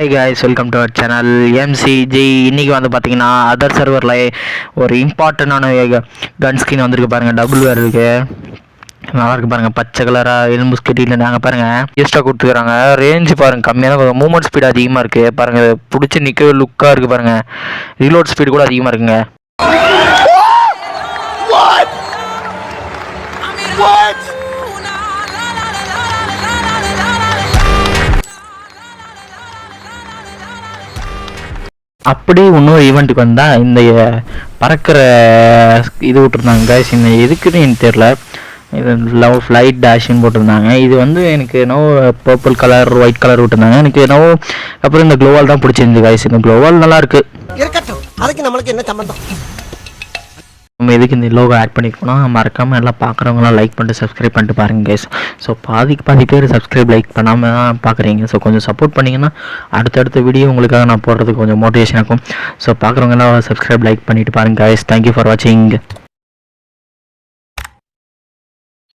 Hey guys, welcome to our channel MCG. இன்னைக்கு வந்து பார்த்தீங்கன்னா அதர் சர்வரில் ஒரு இம்பார்ட்டண்டான கன் ஸ்கின் வந்திருக்கு பாருங்கள். டபுள் வேர் இருக்கு, நல்லா இருக்கு பாருங்கள். பச்சை கலராக எலும்பு ஸ்கெட்டில் நாங்கள் பாருங்கள் எக்ஸ்ட்ரா கொடுத்துக்கிறாங்க. ரேஞ்சு பாருங்கள் கம்மியாக தான், மூவ்மெண்ட் ஸ்பீடு அதிகமாக இருக்குது பாருங்கள். பிடிச்சி நிற்க லுக்காக இருக்குது பாருங்கள். ரீலோட் ஸ்பீடு கூட அதிகமாக இருக்குங்க. அப்படி இன்னொரு ஈவெண்ட்டுக்கு வந்தால் இந்த பறக்கிற இது விட்டுருந்தாங்க கைஸ். இந்த எதுக்குன்னு எனக்கு தெரில. இது லவ் ஃப்ளைட் டேஷ்னு போட்டிருந்தாங்க. இது வந்து எனக்கு என்னவோ பர்பிள் கலர் ஒயிட் கலர் விட்டுருந்தாங்க. எனக்கு என்னவோ அப்புறம் இந்த க்ளோவால் தான் பிடிச்சிருந்து கைஸ். இந்த க்ளோவால் நல்லா இருக்கு. அதுக்கு நம்மளுக்கு என்ன சம்பந்தம்? நம்ம எதுக்கு இந்த லோகோ ஆட் பண்ணியிருக்கோம்னா, மறக்காமல் எல்லாம் பார்க்குறவங்களாம் லைக் பண்ணிட்டு சப்ஸ்கிரைப் பண்ணிட்டு பாருங்கள் கைஸ். ஸோ பாதி பேர் சப்ஸ்கிரைப் லைக் பண்ணாமல் தான் பார்க்குறீங்க. ஸோ கொஞ்சம் சப்போர்ட் பண்ணிங்கன்னா அடுத்தடுத்த வீடியோ உங்களுக்காக நான் போடுறதுக்கு கொஞ்சம் மோட்டிவேஷன் இருக்கும். ஸோ பார்க்குறவங்களாம் சப்ஸ்கிரைப் லைக் பண்ணிவிட்டு பாருங்கள் கைஸ். தேங்க்யூ ஃபார் வாட்சிங்.